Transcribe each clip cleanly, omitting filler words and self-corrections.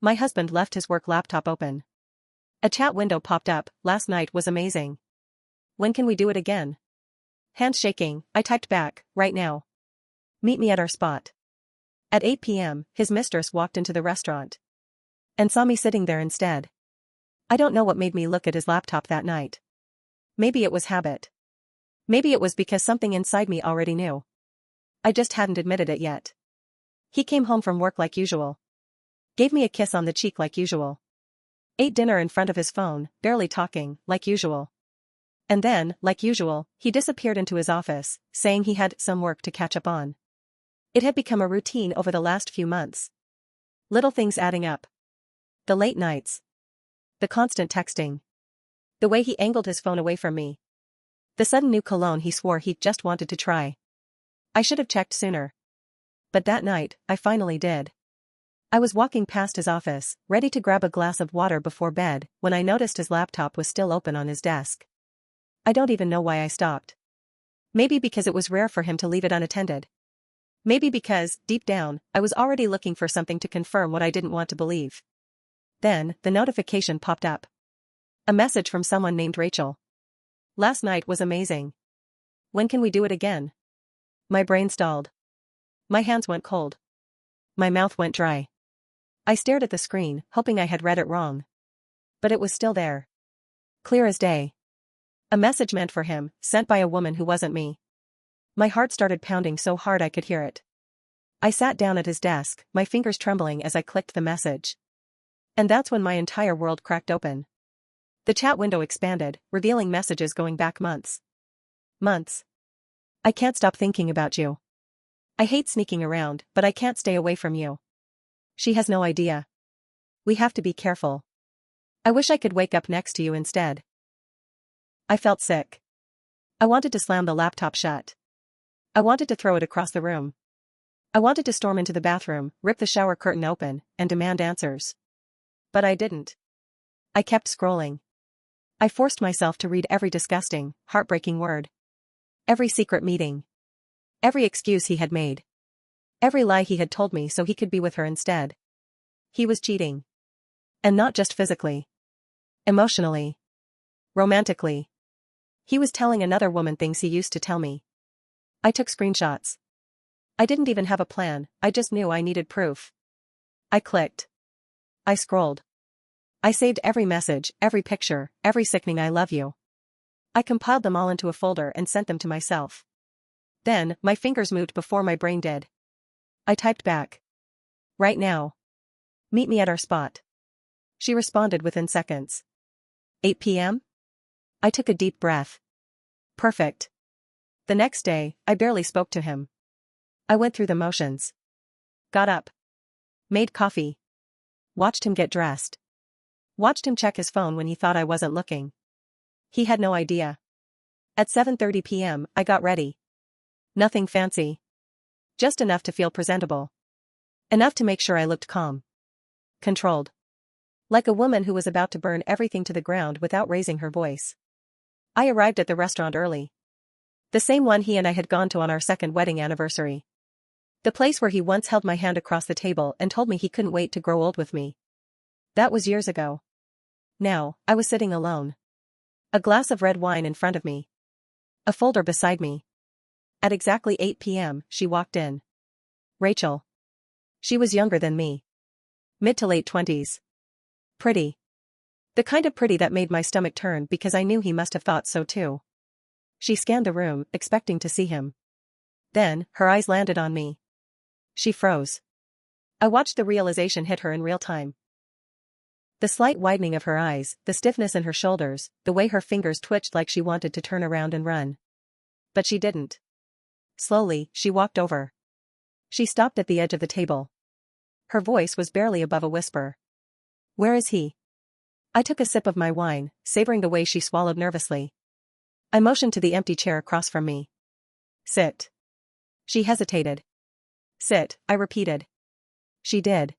My husband left his work laptop open. A chat window popped up. Last night was amazing. When can we do it again? Hands shaking, I typed back, right now. Meet me at our spot. At 8 p.m., his mistress walked into the restaurant. And saw me sitting there instead. I don't know what made me look at his laptop that night. Maybe it was habit. Maybe it was because something inside me already knew. I just hadn't admitted it yet. He came home from work like usual. Gave me a kiss on the cheek like usual. Ate dinner in front of his phone, barely talking, like usual. And then, like usual, he disappeared into his office, saying he had some work to catch up on. It had become a routine over the last few months. Little things adding up. The late nights. The constant texting. The way he angled his phone away from me. The sudden new cologne he swore he just wanted to try. I should have checked sooner. But that night, I finally did. I was walking past his office, ready to grab a glass of water before bed, when I noticed his laptop was still open on his desk. I don't even know why I stopped. Maybe because it was rare for him to leave it unattended. Maybe because, deep down, I was already looking for something to confirm what I didn't want to believe. Then, the notification popped up. A message from someone named Rachel. Last night was amazing. When can we do it again? My brain stalled. My hands went cold. My mouth went dry. I stared at the screen, hoping I had read it wrong. But it was still there. Clear as day. A message meant for him, sent by a woman who wasn't me. My heart started pounding so hard I could hear it. I sat down at his desk, my fingers trembling as I clicked the message. And that's when my entire world cracked open. The chat window expanded, revealing messages going back months. Months. I can't stop thinking about you. I hate sneaking around, but I can't stay away from you. She has no idea. We have to be careful. I wish I could wake up next to you instead. I felt sick. I wanted to slam the laptop shut. I wanted to throw it across the room. I wanted to storm into the bathroom, rip the shower curtain open, and demand answers. But I didn't. I kept scrolling. I forced myself to read every disgusting, heartbreaking word. Every secret meeting. Every excuse he had made. Every lie he had told me so he could be with her instead. He was cheating. And not just physically. Emotionally. Romantically. He was telling another woman things he used to tell me. I took screenshots. I didn't even have a plan, I just knew I needed proof. I clicked. I scrolled. I saved every message, every picture, every sickening I love you. I compiled them all into a folder and sent them to myself. Then, my fingers moved before my brain did. I typed back. Right now. Meet me at our spot. She responded within seconds. 8 p.m.? I took a deep breath. Perfect. The next day, I barely spoke to him. I went through the motions. Got up. Made coffee. Watched him get dressed. Watched him check his phone when he thought I wasn't looking. He had no idea. At 7:30 p.m., I got ready. Nothing fancy. Just enough to feel presentable. Enough to make sure I looked calm. Controlled. Like a woman who was about to burn everything to the ground without raising her voice. I arrived at the restaurant early. The same one he and I had gone to on our second wedding anniversary. The place where he once held my hand across the table and told me he couldn't wait to grow old with me. That was years ago. Now, I was sitting alone. A glass of red wine in front of me. A folder beside me. At exactly 8 p.m., she walked in. Rachel. She was younger than me. Mid to late 20s. Pretty. The kind of pretty that made my stomach turn because I knew he must have thought so too. She scanned the room, expecting to see him. Then, her eyes landed on me. She froze. I watched the realization hit her in real time. The slight widening of her eyes, the stiffness in her shoulders, the way her fingers twitched like she wanted to turn around and run. But she didn't. Slowly, she walked over. She stopped at the edge of the table. Her voice was barely above a whisper. Where is he? I took a sip of my wine, savoring the way she swallowed nervously. I motioned to the empty chair across from me. Sit. She hesitated. Sit, I repeated. She did.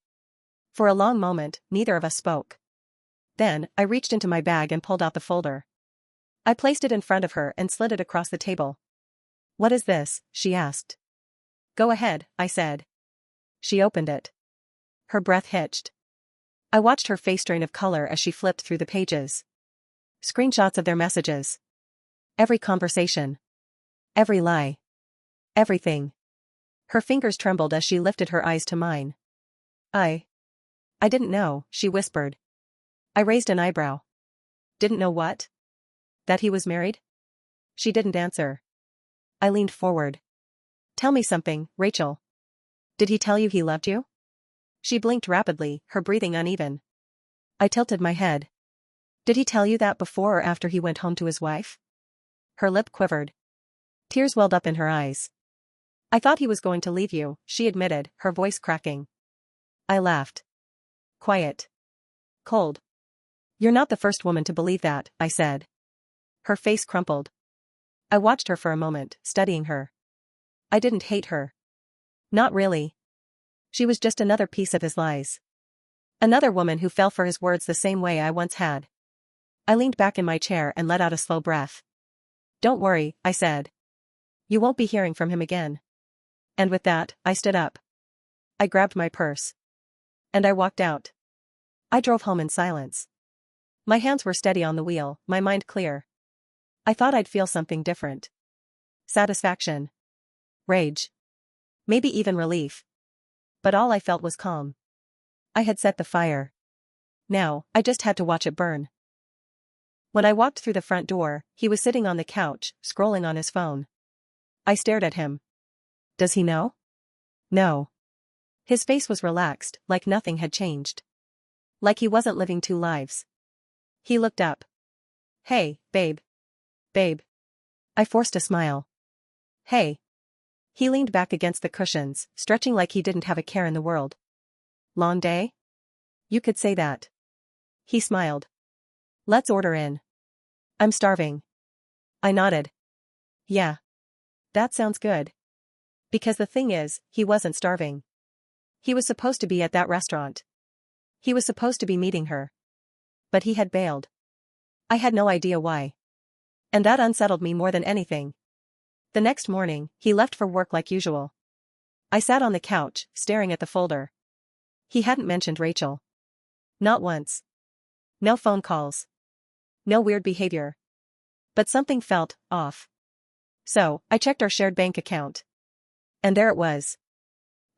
For a long moment, neither of us spoke. Then, I reached into my bag and pulled out the folder. I placed it in front of her and slid it across the table. What is this? She asked. Go ahead, I said. She opened it. Her breath hitched. I watched her face drain of color as she flipped through the pages. Screenshots of their messages. Every conversation. Every lie. Everything. Her fingers trembled as she lifted her eyes to mine. I didn't know, she whispered. I raised an eyebrow. Didn't know what? That he was married? She didn't answer. I leaned forward. Tell me something, Rachel. Did he tell you he loved you? She blinked rapidly, her breathing uneven. I tilted my head. Did he tell you that before or after he went home to his wife? Her lip quivered. Tears welled up in her eyes. I thought he was going to leave you, she admitted, her voice cracking. I laughed. Quiet. Cold. You're not the first woman to believe that, I said. Her face crumpled. I watched her for a moment, studying her. I didn't hate her. Not really. She was just another piece of his lies. Another woman who fell for his words the same way I once had. I leaned back in my chair and let out a slow breath. Don't worry, I said. You won't be hearing from him again. And with that, I stood up. I grabbed my purse. And I walked out. I drove home in silence. My hands were steady on the wheel, my mind clear. I thought I'd feel something different. Satisfaction. Rage. Maybe even relief. But all I felt was calm. I had set the fire. Now, I just had to watch it burn. When I walked through the front door, he was sitting on the couch, scrolling on his phone. I stared at him. Does he know? No. His face was relaxed, like nothing had changed. Like he wasn't living two lives. He looked up. Hey, babe. Babe. I forced a smile. Hey. He leaned back against the cushions, stretching like he didn't have a care in the world. Long day? You could say that. He smiled. Let's order in. I'm starving. I nodded. Yeah. That sounds good. Because the thing is, he wasn't starving. He was supposed to be at that restaurant. He was supposed to be meeting her. But he had bailed. I had no idea why. And that unsettled me more than anything. The next morning, he left for work like usual. I sat on the couch, staring at the folder. He hadn't mentioned Rachel. Not once. No phone calls. No weird behavior. But something felt off. So, I checked our shared bank account. And there it was.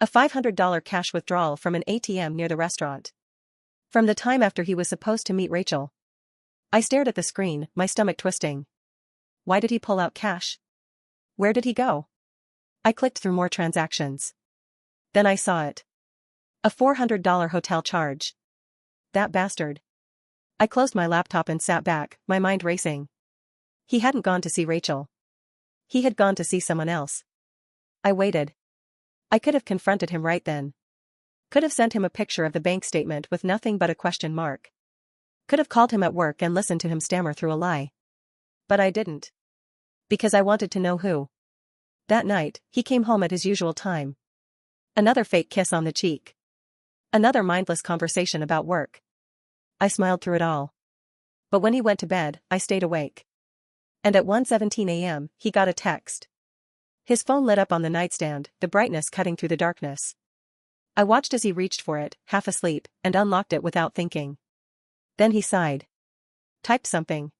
A $500 cash withdrawal from an ATM near the restaurant. From the time after he was supposed to meet Rachel. I stared at the screen, my stomach twisting. Why did he pull out cash? Where did he go? I clicked through more transactions. Then I saw it. A $400 hotel charge. That bastard. I closed my laptop and sat back, my mind racing. He hadn't gone to see Rachel. He had gone to see someone else. I waited. I could have confronted him right then. Could have sent him a picture of the bank statement with nothing but a question mark. Could have called him at work and listened to him stammer through a lie. But I didn't. Because I wanted to know who. That night, he came home at his usual time. Another fake kiss on the cheek. Another mindless conversation about work. I smiled through it all. But when he went to bed, I stayed awake. And at 1:17 a.m., he got a text. His phone lit up on the nightstand, the brightness cutting through the darkness. I watched as he reached for it, half asleep, and unlocked it without thinking. Then he sighed. Typed something.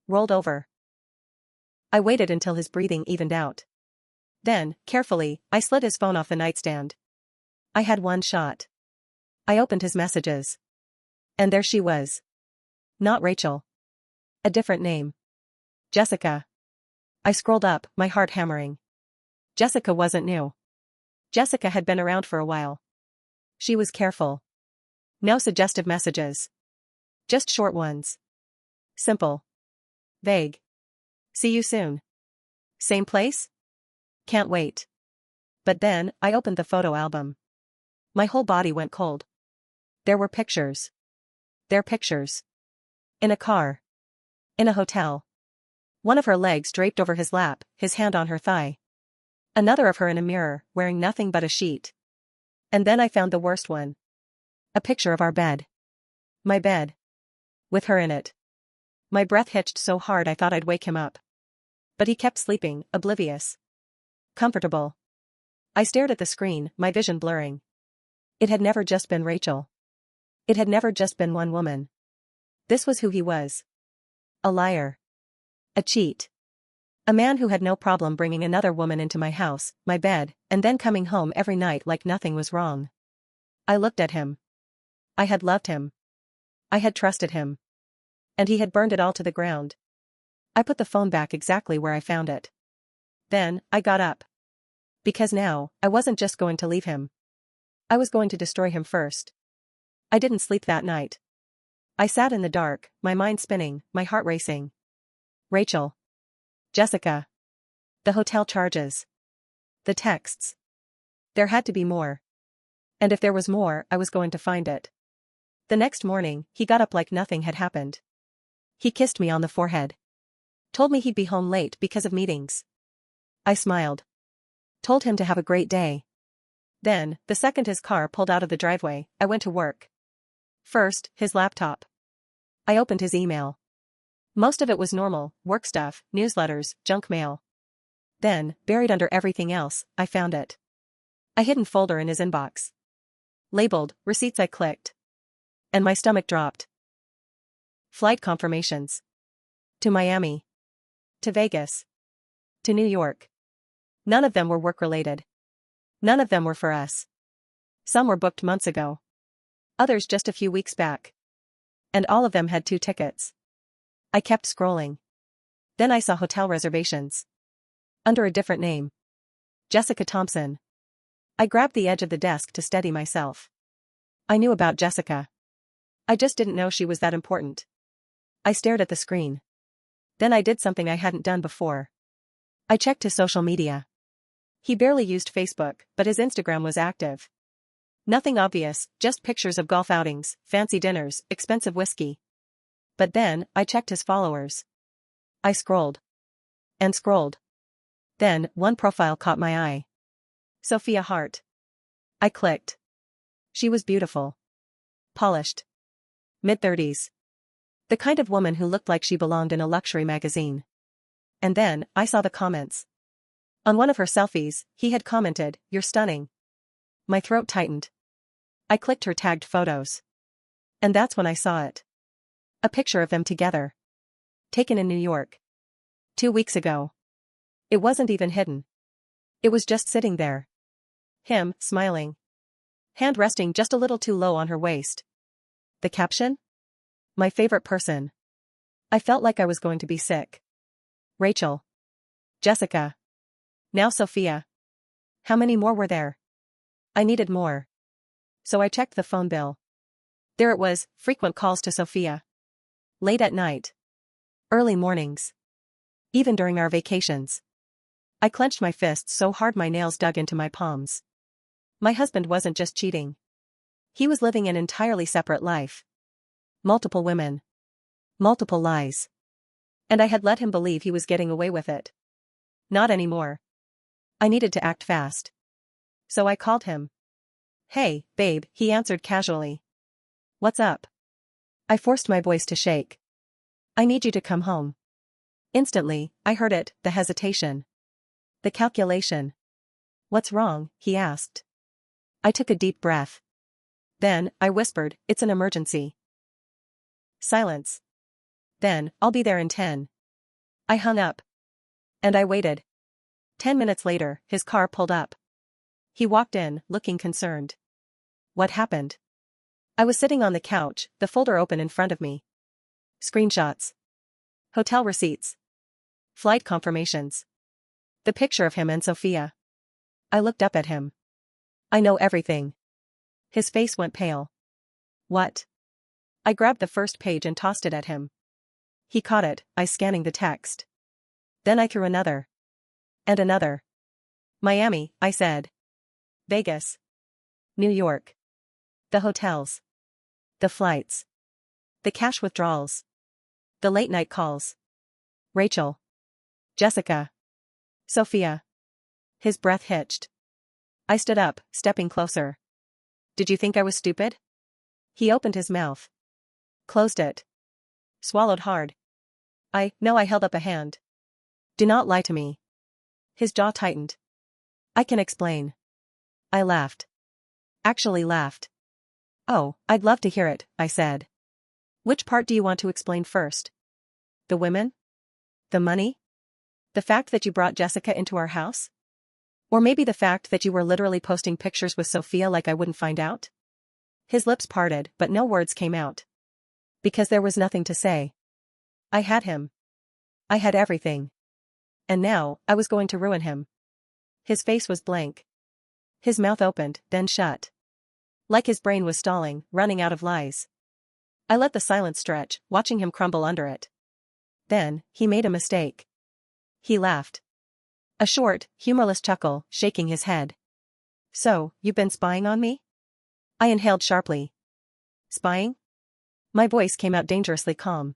Rolled over. I waited until his breathing evened out. Then, carefully, I slid his phone off the nightstand. I had one shot. I opened his messages. And there she was. Not Rachel. A different name. Jessica. I scrolled up, my heart hammering. Jessica wasn't new. Jessica had been around for a while. She was careful. No suggestive messages. Just short ones. Simple. Vague. See you soon. Same place? Can't wait. But then, I opened the photo album. My whole body went cold. There were pictures. Their pictures. In a car. In a hotel. One of her legs draped over his lap, his hand on her thigh. Another of her in a mirror, wearing nothing but a sheet. And then I found the worst one. A picture of our bed. My bed. With her in it. My breath hitched so hard I thought I'd wake him up. But he kept sleeping, oblivious. Comfortable. I stared at the screen, my vision blurring. It had never just been Rachel. It had never just been one woman. This was who he was. A liar. A cheat. A man who had no problem bringing another woman into my house, my bed, and then coming home every night like nothing was wrong. I looked at him. I had loved him. I had trusted him. And he had burned it all to the ground. I put the phone back exactly where I found it. Then, I got up. Because now, I wasn't just going to leave him. I was going to destroy him first. I didn't sleep that night. I sat in the dark, my mind spinning, my heart racing. Rachel. Jessica. The hotel charges. The texts. There had to be more. And if there was more, I was going to find it. The next morning, he got up like nothing had happened. He kissed me on the forehead. Told me he'd be home late because of meetings. I smiled. Told him to have a great day. Then, the second his car pulled out of the driveway, I went to work. First, his laptop. I opened his email. Most of it was normal, work stuff, newsletters, junk mail. Then, buried under everything else, I found it. A hidden folder in his inbox. Labeled, receipts. I clicked. And my stomach dropped. Flight confirmations. To Miami. To Vegas. To New York. None of them were work-related. None of them were for us. Some were booked months ago. Others just a few weeks back. And all of them had 2 tickets. I kept scrolling. Then I saw hotel reservations. Under a different name. Jessica Thompson. I grabbed the edge of the desk to steady myself. I knew about Jessica. I just didn't know she was that important. I stared at the screen. Then I did something I hadn't done before. I checked his social media. He barely used Facebook, but his Instagram was active. Nothing obvious, just pictures of golf outings, fancy dinners, expensive whiskey. But then, I checked his followers. I scrolled. And scrolled. Then, one profile caught my eye. Sophia Hart. I clicked. She was beautiful. Polished. Mid-30s. The kind of woman who looked like she belonged in a luxury magazine. And then, I saw the comments. On one of her selfies, he had commented, "You're stunning." My throat tightened. I clicked her tagged photos. And that's when I saw it. A picture of them together. Taken in New York. 2 weeks ago. It wasn't even hidden. It was just sitting there. Him, smiling. Hand resting just a little too low on her waist. The caption? My favorite person. I felt like I was going to be sick. Rachel. Jessica. Now Sophia. How many more were there? I needed more. So I checked the phone bill. There it was, frequent calls to Sophia. Late at night. Early mornings. Even during our vacations. I clenched my fists so hard my nails dug into my palms. My husband wasn't just cheating. He was living an entirely separate life. Multiple women. Multiple lies. And I had let him believe he was getting away with it. Not anymore. I needed to act fast. So I called him. "Hey, babe," he answered casually. "What's up?" I forced my voice to shake. "I need you to come home." Instantly, I heard it, the hesitation. The calculation. "What's wrong?" he asked. I took a deep breath. Then, I whispered, "It's an emergency." Silence. Then, "I'll be there in 10. I hung up. And I waited. 10 minutes later, his car pulled up. He walked in, looking concerned. What happened? I was sitting on the couch, the folder open in front of me. Screenshots. Hotel receipts. Flight confirmations. The picture of him and Sophia. I looked up at him. "I know everything." His face went pale. "What?" I grabbed the first page and tossed it at him. He caught it, eyes scanning the text. Then I threw another. And another. "Miami," I said. "Vegas. New York. The hotels. The flights. The cash withdrawals. The late-night calls. Rachel. Jessica. Sophia." His breath hitched. I stood up, stepping closer. "Did you think I was stupid?" He opened his mouth. Closed it. Swallowed hard. No, I held up a hand. "Do not lie to me." His jaw tightened. "I can explain." I laughed. Actually laughed. Oh, I'd love to hear it, I said. Which part do you want to explain first? The women? The money? The fact that you brought Jessica into our house? Or maybe the fact that you were literally posting pictures with Sophia like I wouldn't find out? His lips parted, but no words came out. Because there was nothing to say. I had him. I had everything. And now, I was going to ruin him. His face was blank. His mouth opened, then shut. Like his brain was stalling, running out of lies. I let the silence stretch, watching him crumble under it. Then, he made a mistake. He laughed. A short, humorless chuckle, shaking his head. So, you've been spying on me? I inhaled sharply. Spying? My voice came out dangerously calm.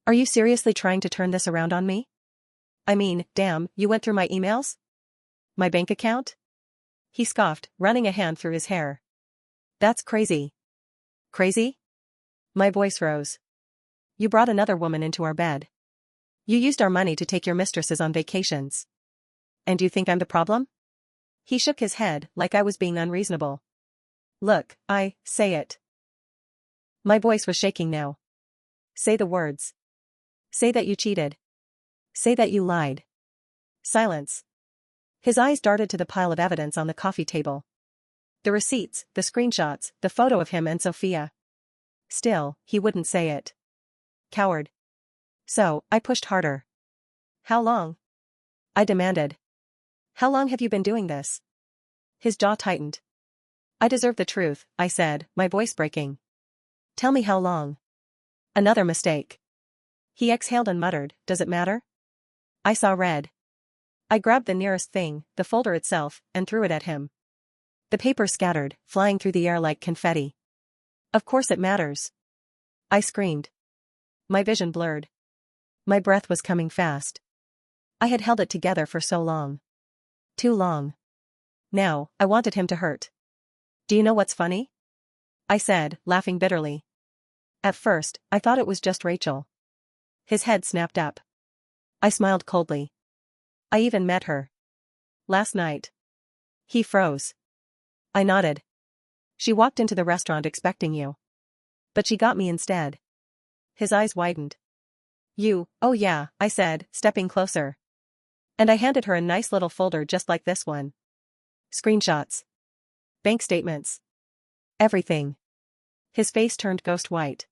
Are you seriously trying to turn this around on me? I mean, damn, you went through my emails? My bank account? He scoffed, running a hand through his hair. That's crazy. Crazy? My voice rose. You brought another woman into our bed. You used our money to take your mistresses on vacations. And you think I'm the problem? He shook his head, like I was being unreasonable. Look, say it. My voice was shaking now. Say the words. Say that you cheated. Say that you lied. Silence. His eyes darted to the pile of evidence on the coffee table. The receipts, the screenshots, the photo of him and Sophia. Still, he wouldn't say it. Coward. So, I pushed harder. How long? I demanded. How long have you been doing this? His jaw tightened. I deserve the truth, I said, my voice breaking. Tell me how long. Another mistake. He exhaled and muttered, does it matter? I saw red. I grabbed the nearest thing, the folder itself, and threw it at him. The paper scattered, flying through the air like confetti. Of course it matters. I screamed. My vision blurred. My breath was coming fast. I had held it together for so long. Too long. Now, I wanted him to hurt. Do you know what's funny? I said, laughing bitterly. At first, I thought it was just Rachel. His head snapped up. I smiled coldly. I even met her. Last night. He froze. I nodded. She walked into the restaurant expecting you. But she got me instead. His eyes widened. You, oh yeah, I said, stepping closer. And I handed her a nice little folder just like this one. Screenshots. Bank statements. Everything. His face turned ghost white.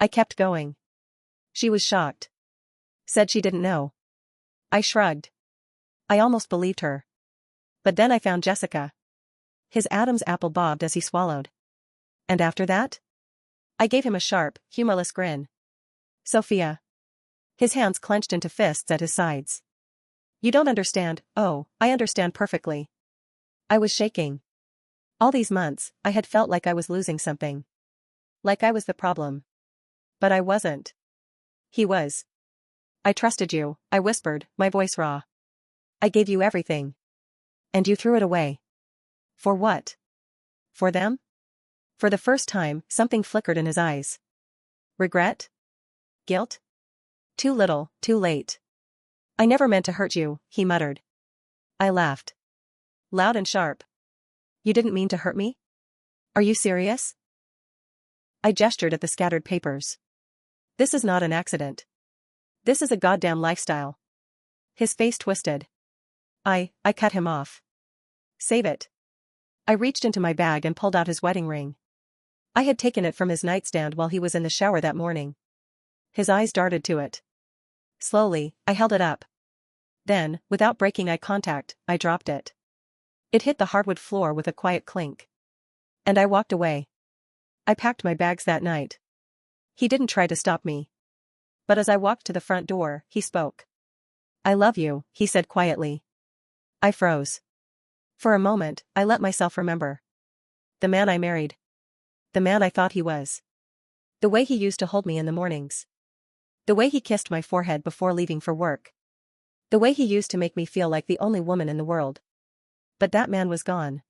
I kept going. She was shocked. Said she didn't know. I shrugged. I almost believed her. But then I found Jessica. His Adam's apple bobbed as he swallowed. And after that? I gave him a sharp, humorless grin. Sophia. His hands clenched into fists at his sides. You don't understand. Oh, I understand perfectly. I was shaking. All these months, I had felt like I was losing something. Like I was the problem. But I wasn't. He was. I trusted you, I whispered, my voice raw. I gave you everything. And you threw it away. For what? For them? For the first time, something flickered in his eyes. Regret? Guilt? Too little, too late. I never meant to hurt you, he muttered. I laughed. Loud and sharp. You didn't mean to hurt me? Are you serious? I gestured at the scattered papers. This is not an accident. This is a goddamn lifestyle. His face twisted. I cut him off. Save it. I reached into my bag and pulled out his wedding ring. I had taken it from his nightstand while he was in the shower that morning. His eyes darted to it. Slowly, I held it up. Then, without breaking eye contact, I dropped it. It hit the hardwood floor with a quiet clink. And I walked away. I packed my bags that night. He didn't try to stop me. But as I walked to the front door, he spoke. I love you, he said quietly. I froze. For a moment, I let myself remember. The man I married. The man I thought he was. The way he used to hold me in the mornings. The way he kissed my forehead before leaving for work. The way he used to make me feel like the only woman in the world. But that man was gone.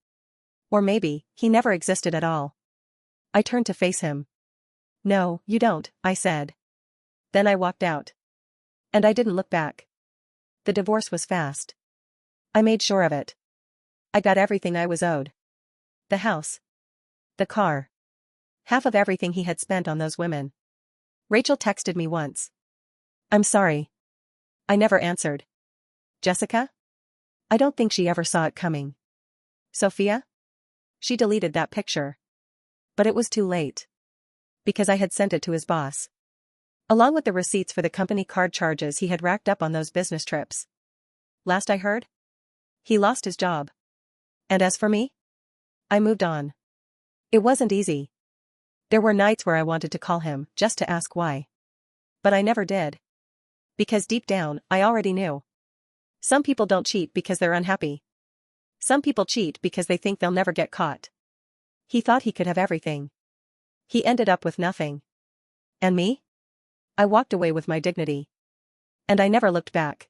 Or maybe, he never existed at all. I turned to face him. No, you don't, I said. Then I walked out. And I didn't look back. The divorce was fast. I made sure of it. I got everything I was owed. The house. The car. Half of everything he had spent on those women. Rachel texted me once. I'm sorry. I never answered. Jessica? I don't think she ever saw it coming. Sophia? She deleted that picture. But it was too late. Because I had sent it to his boss. Along with the receipts for the company card charges he had racked up on those business trips. Last I heard? He lost his job. And as for me? I moved on. It wasn't easy. There were nights where I wanted to call him just to ask why. But I never did. Because deep down, I already knew. Some people don't cheat because they're unhappy. Some people cheat because they think they'll never get caught. He thought he could have everything. He ended up with nothing. And me? I walked away with my dignity. And I never looked back.